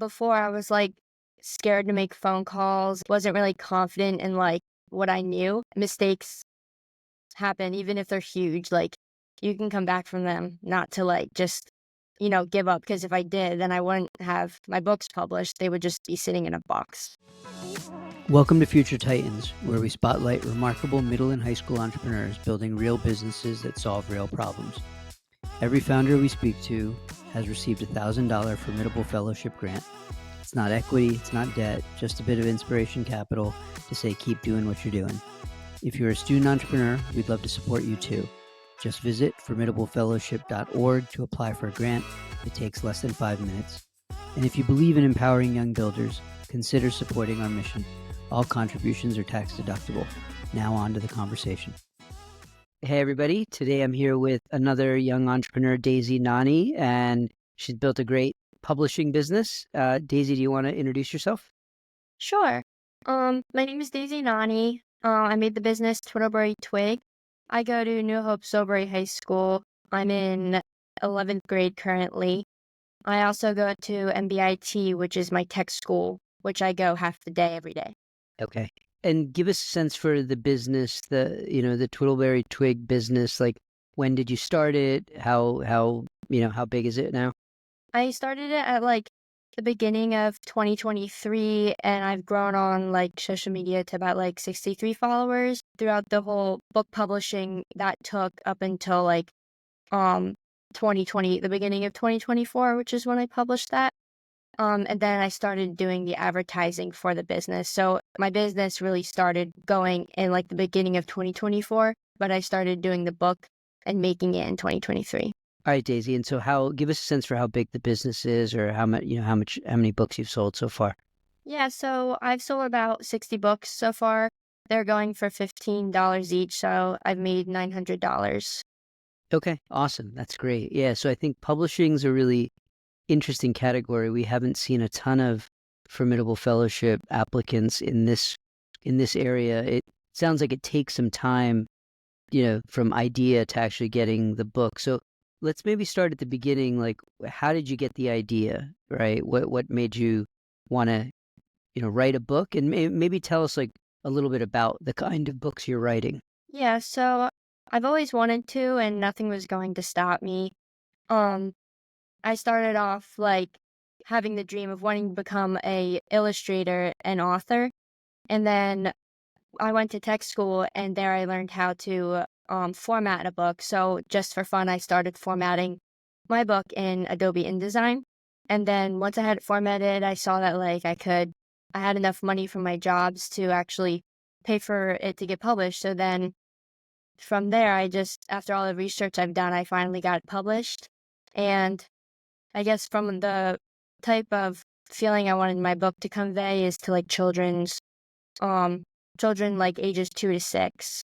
before I was like scared to make phone calls, wasn't really confident in like what I knew. Mistakes happen, even if they're huge. Like you can come back from them, not to like just, give up. Because if I did, then I wouldn't have my books published. They would just be sitting in a box. Welcome to Future Titans, where we spotlight remarkable middle and high school entrepreneurs building real businesses that solve real problems. Every founder we speak to has received a $1,000 Formidable Fellowship grant. It's not equity, it's not debt, just a bit of inspiration capital to say keep doing what you're doing. If you're a student entrepreneur, we'd love to support you too. Just visit formidablefellowship.org to apply for a grant. It takes less than 5 minutes. And if you believe in empowering young builders, consider supporting our mission. All contributions are tax deductible. Now on to the conversation. Hey everybody, today I'm here with another young entrepreneur, Daisy Nanni, and she's built a great publishing business. Daisy, do you want to introduce yourself? Sure. My name is Daisy Nanni. I made the business Twiddlebury Twig. I go to New Hope Sobury High School. I'm in 11th grade currently. I also go to MBIT, which is my tech school, which I go half the day every day. Okay. And give us a sense for the business, the Twiddlebury Twig business. Like, when did you start it? How big is it now? I started it at like the beginning of 2023, and I've grown on like social media to about like 63 followers throughout the whole book publishing that took up until like 2020, the beginning of 2024, which is when I published that. And then I started doing the advertising for the business. So my business really started going in like the beginning of 2024, but I started doing the book and making it in 2023. All right, Daisy. And so give us a sense for how big the business is, or how many books you've sold so far. Yeah, so I've sold about 60 books so far. They're going for $15 each, so I've made $900. Okay, awesome. That's great. Yeah, so I think publishing's a really interesting category. We haven't seen a ton of Formidable Fellowship applicants in this area. It sounds like it takes some time, from idea to actually getting the book. So let's maybe start at the beginning. Like, how did you get the idea, right? What made you want to, write a book? And maybe tell us like a little bit about the kind of books you're writing. Yeah, so I've always wanted to, and nothing was going to stop me. Um, I started off like having the dream of wanting to become a illustrator and author. And then I went to tech school, and there I learned how to format a book. So just for fun, I started formatting my book in Adobe InDesign. And then once I had it formatted, I saw that like I had enough money from my jobs to actually pay for it to get published. So then from there, after all the research I've done, I finally got it published. And I guess from the type of feeling I wanted my book to convey is to like children like ages 2 to 6.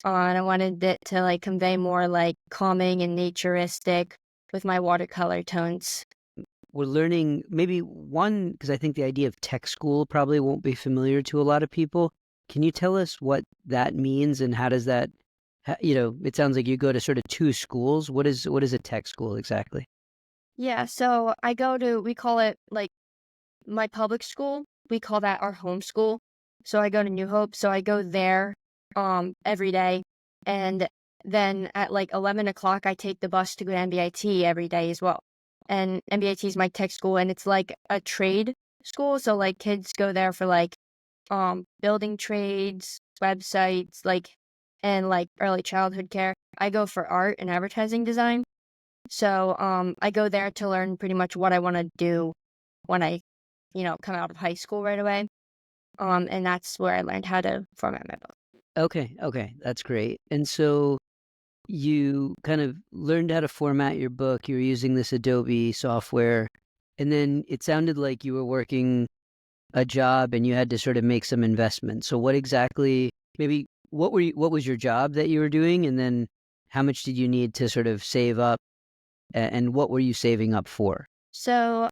And I wanted it to like convey more like calming and naturistic with my watercolor tones. We're learning maybe one, because I think the idea of tech school probably won't be familiar to a lot of people. Can you tell us what that means, and how does that, it sounds like you go to sort of two schools. What is a tech school exactly? Yeah, so we call it like my public school. We call that our home school. So I go to New Hope. So I go there every day. And then at like 11 o'clock, I take the bus to go to MBIT every day as well. And MBIT is my tech school, and it's like a trade school. So like kids go there for like building trades, websites, like and like early childhood care. I go for art and advertising design. So I go there to learn pretty much what I want to do when I, come out of high school right away. And that's where I learned how to format my book. Okay, that's great. And so you kind of learned how to format your book. You were using this Adobe software, and then it sounded like you were working a job and you had to sort of make some investment. So what exactly, maybe what was your job that you were doing, and then how much did you need to sort of save up, and what were you saving up for? So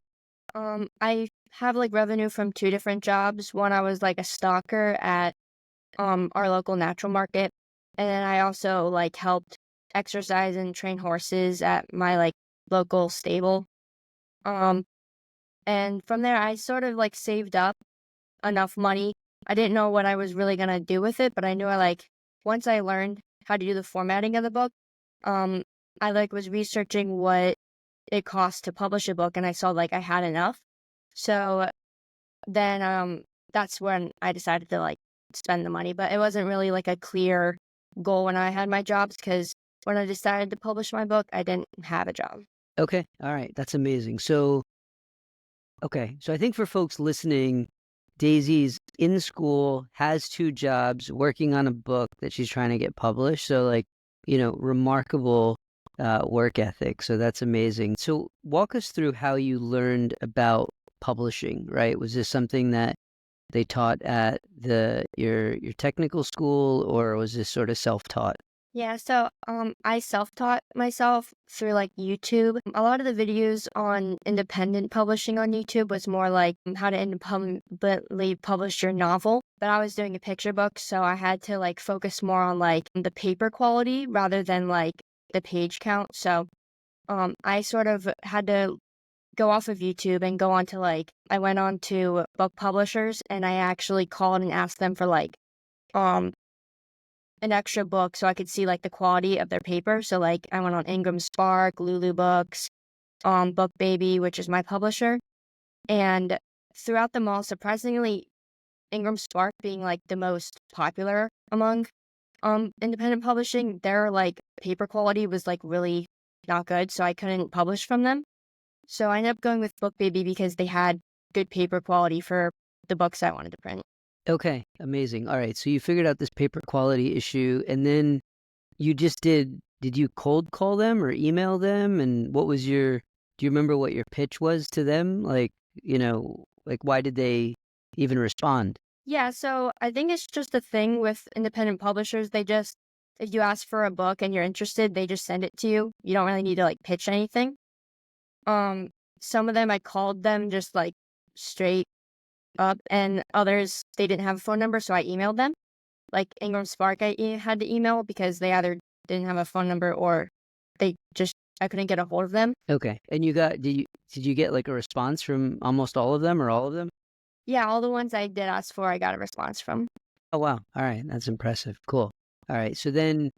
I have like revenue from two different jobs. One, I was like a stalker at our local natural market, and then I also like helped exercise and train horses at my like local stable. Um And from there, I sort of like saved up enough money. I didn't know what I was really gonna do with it, but I knew once I learned how to do the formatting of the book, um, I was researching what it cost to publish a book, and I saw I had enough. So then that's when I decided to spend the money. But it wasn't really like a clear goal when I had my jobs, because when I decided to publish my book, I didn't have a job. Okay, all right, that's amazing. So, okay, so I think for folks listening, Daisy's in school, has 2 jobs, working on a book that she's trying to get published. So, remarkable work ethic. So that's amazing. So, walk us through how you learned about publishing. Right? Was this something that they taught at your technical school, or was this sort of self-taught? Yeah, so I self-taught myself through YouTube. A lot of the videos on independent publishing on YouTube was more like how to independently publish your novel. But I was doing a picture book, so I had to focus more on the paper quality rather than the page count. So I sort of had to go off of YouTube and go on to I went on to book publishers, and I actually called and asked them for um an extra book so I could see the quality of their paper. So I went on Ingram Spark, Lulu Books, Book Baby, which is my publisher. And throughout them all, surprisingly, Ingram Spark being the most popular among independent publishing, their paper quality was really not good, so I couldn't publish from them. So I ended up going with Book Baby because they had good paper quality for the books I wanted to print. Okay, amazing. All right, so you figured out this paper quality issue, and then you just did you cold call them or email them? And what was your do you remember what your pitch was to them? Why did they even respond? Yeah, so I think it's just a thing with independent publishers. If you ask for a book and you're interested, they just send it to you. You don't really need to pitch anything. Um, some of them I called them just straight up, and others they didn't have a phone number, so I emailed them. Like Ingram Spark, had to email because they either didn't have a phone number or I couldn't get a hold of them. Okay, and did you get like a response from almost all of them or all of them? Yeah, all the ones I did ask for, I got a response from. Oh wow, all right, that's impressive. Cool. All right, so then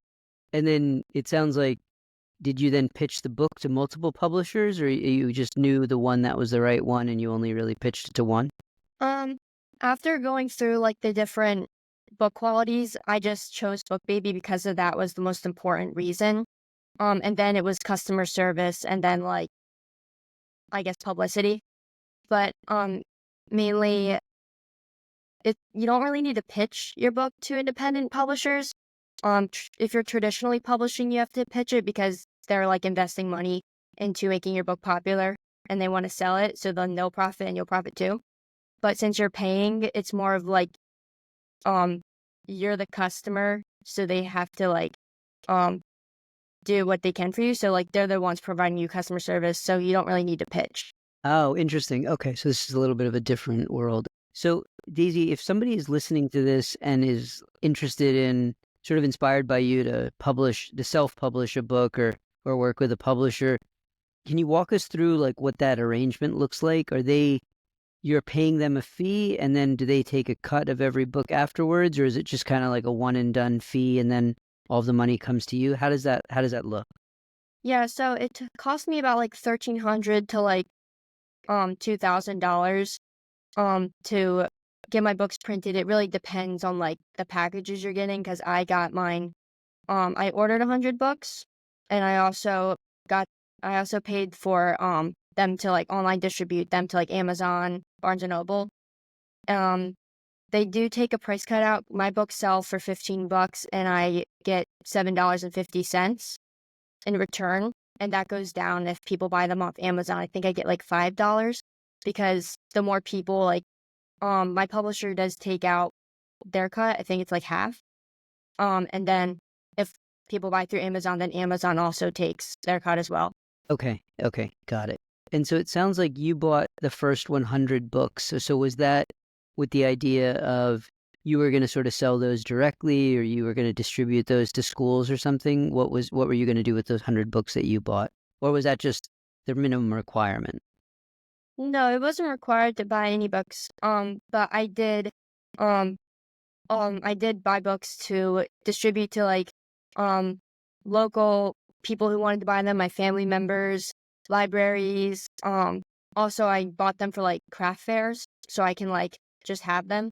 and then it sounds like did you then pitch the book to multiple publishers, or you just knew the one that was the right one and you only really pitched it to one? Um, After going through the different book qualities, I just chose Book Baby because of that was the most important reason. And then it was customer service, and then I guess publicity. But mainly you don't really need to pitch your book to independent publishers. If you're traditionally publishing, you have to pitch it because they're investing money into making your book popular, and they want to sell it, so then they'll profit and you'll profit too. But since you're paying, it's more of um you're the customer, so they have to um do what they can for you. So they're the ones providing you customer service, so you don't really need to pitch. Oh, interesting. Okay, so this is a little bit of a different world. So, Daisy, if somebody is listening to this and is interested in sort of inspired by you to self-publish a book or work with a publisher, can you walk us through what that arrangement looks like? You're paying them a fee, and then do they take a cut of every book afterwards, or is it just kind of like a one and done fee and then all of the money comes to you? How does that look? Yeah, so it cost me about 1,300 to $2,000 to get my books printed. It really depends on the packages you're getting, because I got mine. I ordered 100 books, and got I also paid for them to online distribute them to Amazon, Barnes and Noble. Um, they do take a price cut out. My books sell for $15, and I get $7.50 in return, and that goes down if people buy them off Amazon. I think I get $5 because the more people my publisher does take out their cut. I think it's half. And then if people buy through Amazon, then Amazon also takes their cut as well. Okay, okay, got it. And so it sounds like you bought the first 100 books. So was that with the idea of you were going to sort of sell those directly, or you were going to distribute those to schools or something? What were you going to do with those 100 books that you bought? Or was that just the minimum requirement? No, it wasn't required to buy any books. But um, I did buy books to distribute to like, um, local people who wanted to buy them, my family members, libraries. Also I bought them for like craft fairs, so I can like just have them.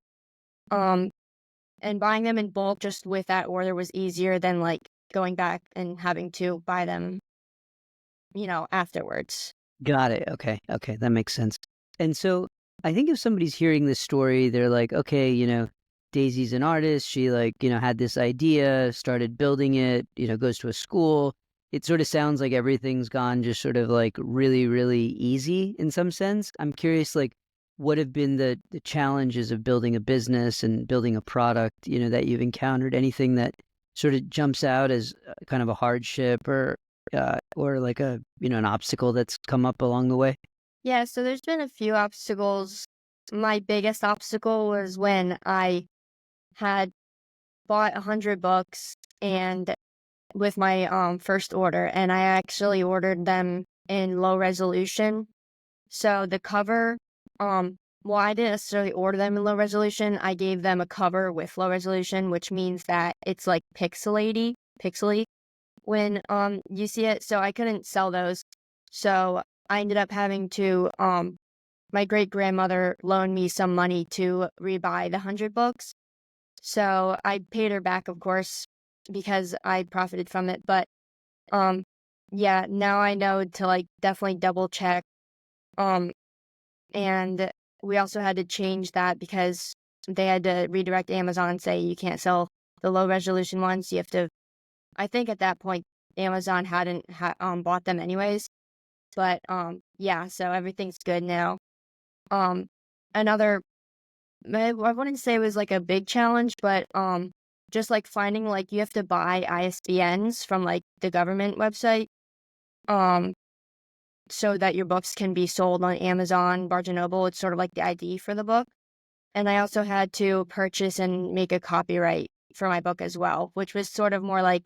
Um, and buying them in bulk just with that order was easier than like going back and having to buy them, afterwards. Got it. Okay. Okay. That makes sense. And so I think if somebody's hearing this story, they're like, okay, Daisy's an artist. She had this idea, started building it, goes to a school. It sort of sounds like everything's gone just sort of like really, really easy in some sense. I'm curious, like, what have been the challenges of building a business and building a product, that you've encountered? Anything that sort of jumps out as kind of a hardship or like an obstacle that's come up along the way? Yeah, so there's been a few obstacles. My biggest obstacle was when I had bought 100 books and with my first order, and I actually ordered them in low resolution. So the cover, well, I didn't necessarily order them in low resolution. I gave them a cover with low resolution, which means that it's like pixely when you see it. So I couldn't sell those. So I ended up having to my great grandmother loaned me some money to rebuy the 100 books. So I paid her back, of course, because I profited from it. But um, yeah, now I know to like definitely double check. Um, and we also had to change that because they had to redirect Amazon and say you can't sell the low resolution ones. You have to. I think at that point Amazon hadn't bought them anyways. But yeah, so everything's good now. Um, another I wouldn't say it was like a big challenge, but just like finding like you have to buy ISBNs from like the government website, um, so that your books can be sold on Amazon, Barnes and Noble. It's sort of like the ID for the book. And I also had to purchase and make a copyright for my book as well, which was sort of more like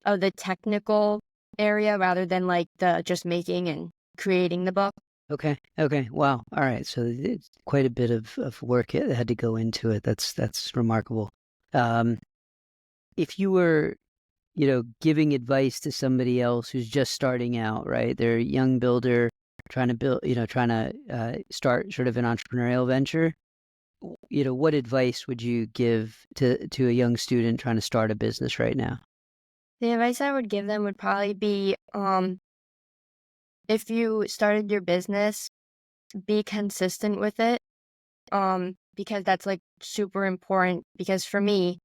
of the technical area rather than like the just making and creating the book. Okay. Okay. Wow. All right. So it's quite a bit of work that had to go into it. That's remarkable. Um, if you were, giving advice to somebody else who's just starting out, right? They're a young builder trying to build, trying to start sort of an entrepreneurial venture. What advice would you give to a young student trying to start a business right now? The advice I would give them would probably be if you started your business, be consistent with it. Because that's like super important. Because for me,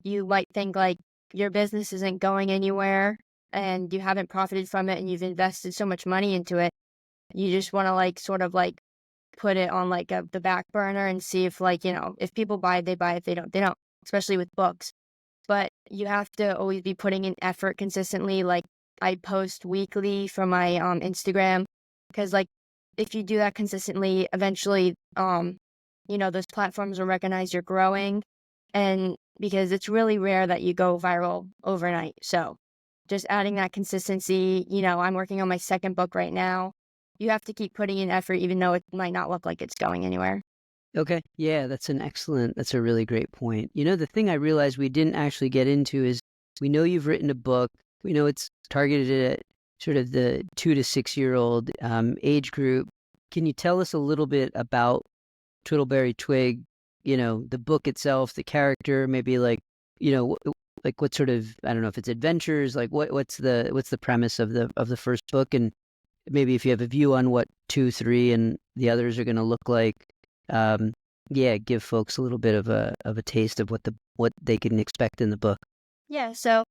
you might think like your business isn't going anywhere and you haven't profited from it and you've invested so much money into it. You just want to like sort of like put it on like the back burner and see if like, if people buy it, they buy it. If they don't, especially with books. But you have to always be putting in effort consistently. Like I post weekly from my Instagram because like if you do that consistently, eventually those platforms will recognize you're growing, and because it's really rare that you go viral overnight. So just adding that consistency, I'm working on my second book right now. You have to keep putting in effort even though it might not look like it's going anywhere. Okay. Yeah, that's a really great point. The thing I realized we didn't actually get into is we know you've written a book. We know it's targeted at sort of the 2 to 6 year old age group. Can you tell us a little bit about Twiddlebury Twig, the book itself, the character, maybe like, like what sort of, I don't know if it's adventures, like what's the premise of the first book, and maybe if you have a view on what 2, 3, and the others are going to look like. Um, yeah, give folks a little bit of a taste of what they can expect in the book. Yeah, so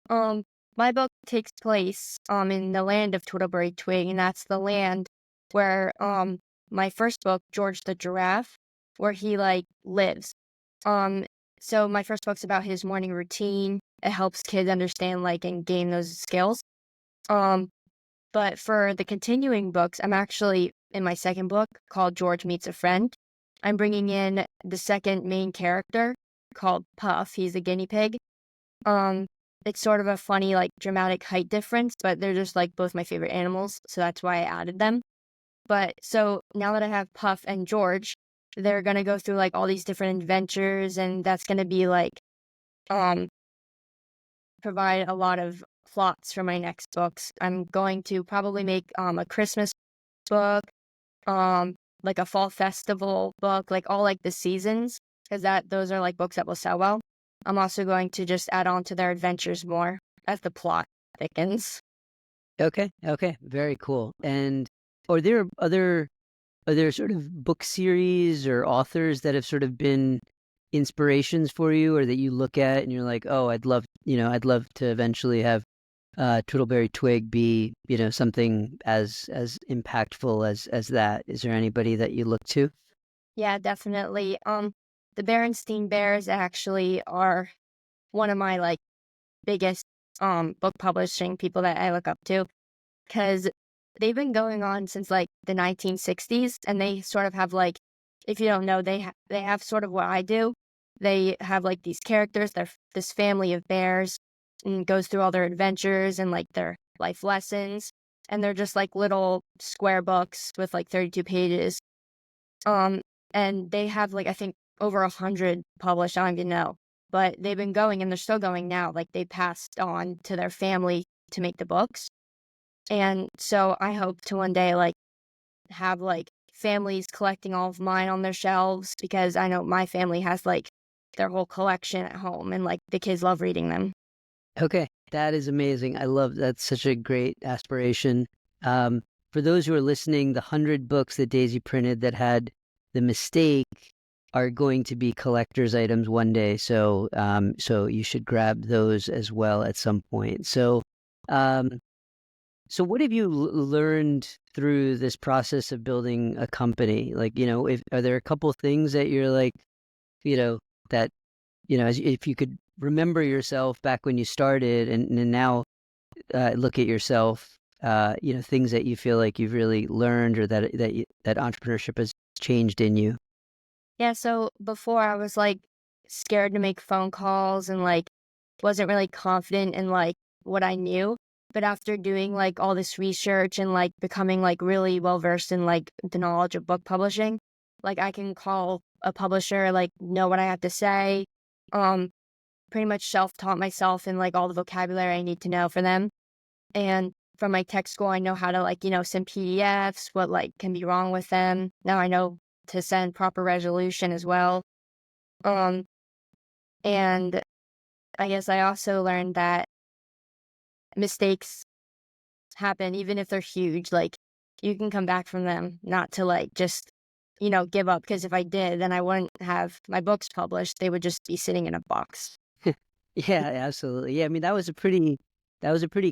um my book takes place in the land of Twiddlebury Twig, and that's the land where my first book, George the Giraffe, where he like lives. Um so my first book's about his morning routine. It helps kids understand like and gain those skills. Um but for the continuing books, I'm actually in my second book called George Meets a Friend. I'm bringing in the second main character called Puff. He's a guinea pig. Um, it's sort of a funny, like, dramatic height difference, but they're just, like, both my favorite animals, so that's why I added them. But so now that I have Puff and George, they're gonna go through like all these different adventures, and that's gonna be like um provide a lot of plots for my next books. I'm going to probably make a Christmas book, um like a fall festival book, like all like the seasons, because that those are like books that will sell well. I'm also going to just add on to their adventures more as the plot thickens. Okay, okay, very cool. And are there are there sort of book series or authors that have sort of been inspirations for you, or that you look at and you're like, oh, I'd love to eventually have Twiddlebury Twig be, something as impactful as that. Is there anybody that you look to? Yeah, definitely. The Berenstein Bears actually are one of my like biggest book publishing people that I look up to, because they've been going on since like the 1960s, and they sort of have like, if you don't know, they have sort of what I do. They have like these characters, they're this family of bears, and goes through all their adventures and like their life lessons, and they're just like little square books with like 32 pages. Um, and they have like I think over 100 published. I don't even know, but they've been going and they're still going now. Like they passed on to their family to make the books, and so I hope to one day like have like families collecting all of mine on their shelves, because I know my family has like their whole collection at home, and like the kids love reading them. Okay, that is amazing. I love that's such a great aspiration. Um, for those who are listening, the 100 books that Daisy printed that had the mistake are going to be collector's items one day. So you should grab those as well at some point. Um, so what have you learned through this process of building a company? Like, if are there a couple things that you're like, you know, that as if you could remember yourself back when you started, and now look at yourself, things that you feel like you've really learned, or that entrepreneurship has changed in you. Yeah, so before I was like scared to make phone calls and like wasn't really confident in like what I knew. But after doing like all this research and like becoming like really well versed in like the knowledge of book publishing, like I can call a publisher, like know what I have to say. Um, Pretty much self-taught myself in like all the vocabulary I need to know for them. And from my tech school, I know how to like, send PDFs, what like can be wrong with them. Now I know to send proper resolution as well. Um, and I guess I also learned that mistakes happen even if they're huge. Like you can come back from them, not to like just, give up. Because if I did, then I wouldn't have my books published. They would just be sitting in a box. Yeah, absolutely. Yeah, I mean that was a pretty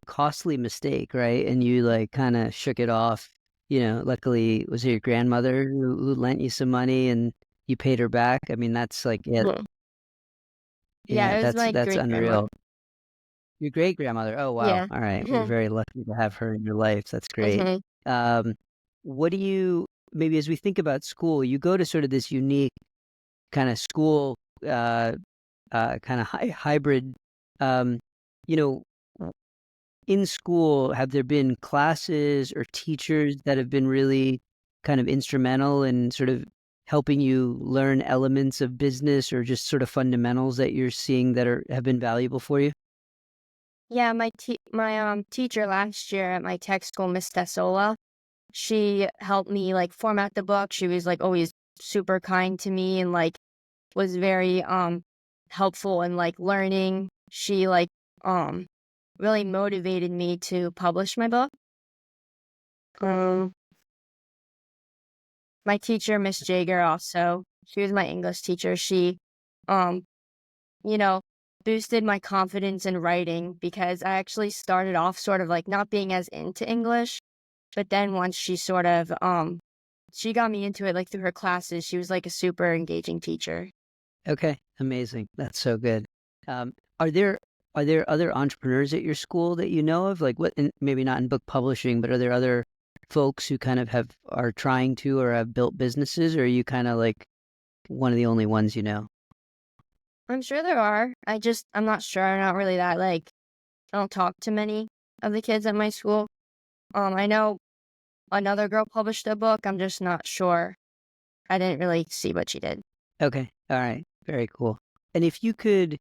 costly mistake, right? And you like kind of shook it off. Luckily, was it your grandmother who lent you some money and you paid her back? I mean, that's like, yeah, Mhm. Yeah, yeah, it was my that's great grandma. unreal. Your great grandmother. Oh wow. Yeah. All right. Well, you're Mhm. very lucky to have her in your life. That's great. Mhm. Um, what do you maybe as we think about school, you go to sort of this unique kind of school, kind of hybrid. Um, you know, in school, have there been classes or teachers that have been really kind of instrumental in sort of helping you learn elements of business, or just sort of fundamentals that you're seeing that have been valuable for you? Yeah, my teacher last year at my tech school, Miss Tessola, she helped me like format the book. She was like always super kind to me and like was very helpful in like learning. She like um really motivated me to publish my book. Um my teacher, Miss Jager, also, she was my English teacher. She um you know, boosted my confidence in writing, because I actually started off sort of like not being as into English, but then once she got me into it like through her classes. She was like a super engaging teacher. Okay, amazing. That's so good. Um, are there other entrepreneurs at your school that you know of? Like, what? And maybe not in book publishing, but are there other folks who kind of are trying to or have built businesses, or are you kind of like one of the only ones you know? I'm sure there are. I'm not sure. I'm not really that like I don't talk to many of the kids at my school. I know another girl published a book. I'm just not sure. I didn't really see what she did. Okay. All right. Very cool. And if you could,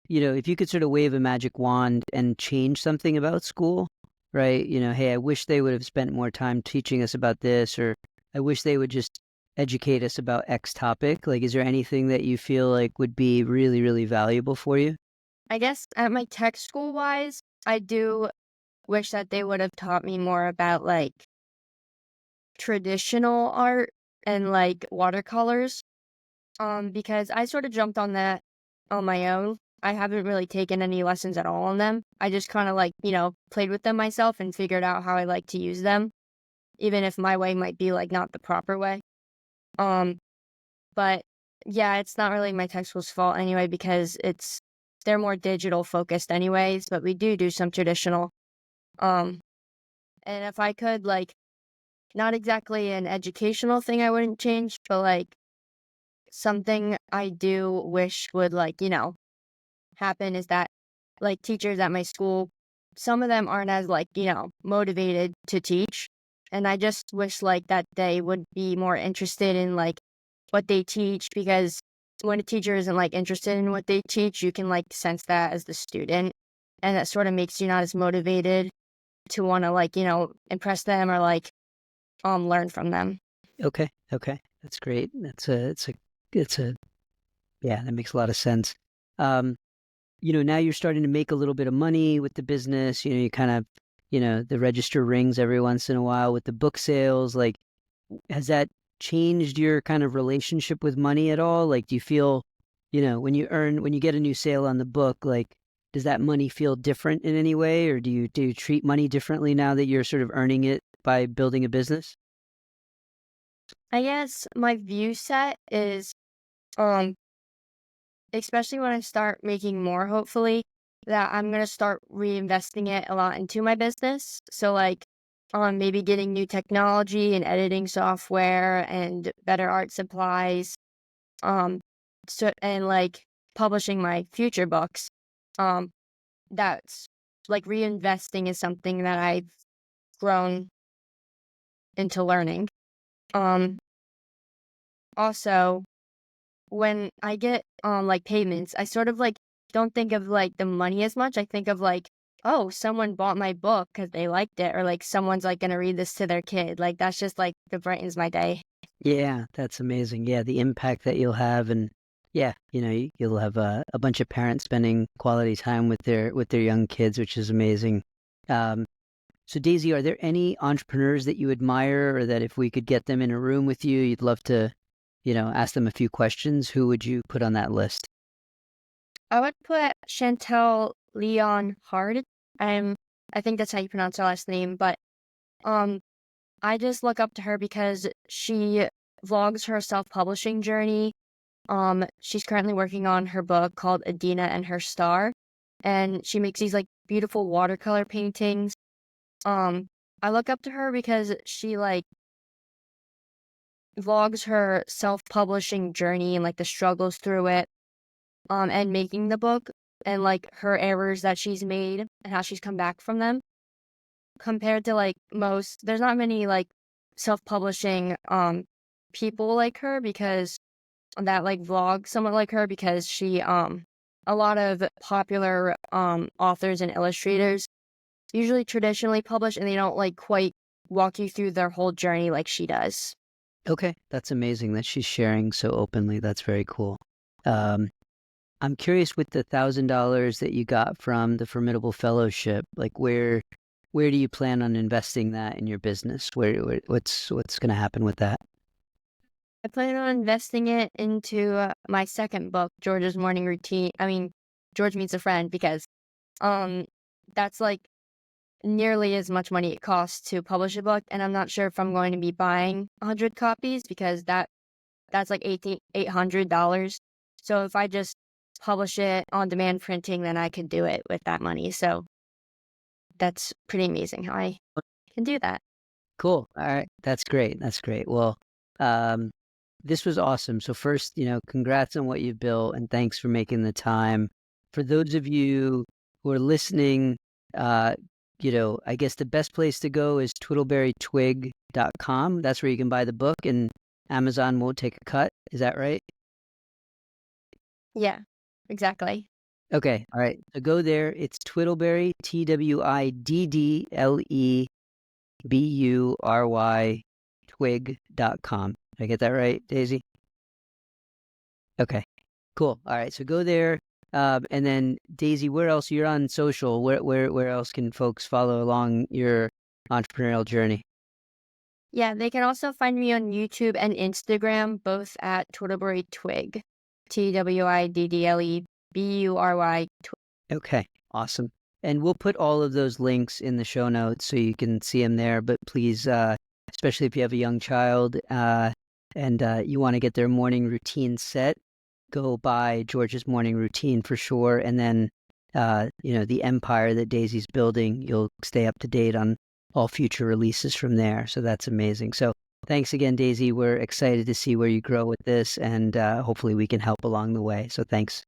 if you could sort of wave a magic wand and change something about school, right? Hey, I wish they would have spent more time teaching us about this, or I wish they would just educate us about X topic. Like, is there anything that you feel like would be really, really valuable for you? I guess at my tech school wise, I do wish that they would have taught me more about like traditional art and like watercolors. Because I sort of jumped on that on my own. I haven't really taken any lessons at all on them. I just kind of like, played with them myself and figured out how I like to use them, even if my way might be like not the proper way. Um, but yeah, it's not really my textbook's fault anyway because they're more digital focused anyways, but we do some traditional. Um, and if I could like not exactly an educational thing I wouldn't change, but like something I do wish would like, happen is that like teachers at my school, some of them aren't as like, motivated to teach. And I just wish like that they would be more interested in like what they teach because when a teacher isn't like interested in what they teach, you can like sense that as the student. And that sort of makes you not as motivated to want to like, impress them or like learn from them. Okay. Okay. That's great. It's a, yeah, that makes a lot of sense. Um, now you're starting to make a little bit of money with the business. You kind of, the register rings every once in a while with the book sales. Like, has that changed your kind of relationship with money at all? Like, do you feel, when you get a new sale on the book, like, does that money feel different in any way, or do you treat money differently now that you're sort of earning it by building a business? I guess my view set is um especially when I start making more, hopefully, that I'm gonna start reinvesting it a lot into my business. So like, maybe getting new technology and editing software and better art supplies. Um, so and like publishing my future books. Um, that's like reinvesting is something that I've grown into learning. Um, also when I get, like, payments, I sort of, like, don't think of, like, the money as much. I think of, like, "Oh, someone bought my book because they liked it," or, like, "Someone's, like, gonna read this to their kid." Like, that's just, like, that brightens my day. Yeah, that's amazing. Yeah, the impact that you'll have, and yeah, you'll have a bunch of parents spending quality time with their young kids, which is amazing. Um, so Daisy, are there any entrepreneurs that you admire, or that if we could get them in a room with you, you'd love to, ask them a few questions? Who would you put on that list? I would put Chantel Leon Hard. Um, I think that's how you pronounce her last name, but, um, I just look up to her because she vlogs her self-publishing journey. She's currently working on her book called Adina and Her Star, and she makes these, like, beautiful watercolor paintings. Um, I look up to her because she, like, vlogs her self-publishing journey and, like, the struggles through it, and making the book and, like, her errors that she's made and how she's come back from them compared to, like, most there's not many, like, self-publishing, people like her because that, like, vlog someone like her because a lot of popular, authors and illustrators usually traditionally publish and they don't, like, quite walk you through their whole journey like she does. Okay, that's amazing that she's sharing so openly. That's very cool. Um, I'm curious with the $1,000 that you got from the Formidable Fellowship, like where do you plan on investing that in your business? What's going to happen with that? I plan on investing it into, my second book, George's Morning Routine George Meets a Friend, because, um, that's, like, nearly as much money it costs to publish a book, and I'm not sure if I'm going to be buying 100 copies because that's, like, $800. So if I just publish it on demand printing, then I could do it with that money, so that's pretty amazing how I can do that. Cool. All right. That's great. That's great. Well, um, this was awesome. So first, congrats on what you built and thanks for making the time. For those of you who are listening, uh, I guess the best place to go is Twiddlebury Twig Twiddleburytwig.com. That's where you can buy the book, and Amazon won't take a cut. Is that right? Yeah, exactly. Okay. All right. So go there. It's Twiddlebury, Twiddlebury, Twig.com. Did I get that right, Daisy? Okay. Cool. All right. So go there. And then Daisy, where else? You're on social. Where else can folks follow along your entrepreneurial journey? Yeah, they can also find me on YouTube and Instagram, both at Twiddlebury Twig. Twiddlebury Twig. Okay. Awesome. And we'll put all of those links in the show notes so you can see them there. But please, especially if you have a young child and you want to get their morning routine set, go buy George's morning routine for sure. And then, the empire that Daisy's building, you'll stay up to date on all future releases from there. So that's amazing. So thanks again, Daisy. We're excited to see where you grow with this, and hopefully we can help along the way. So thanks.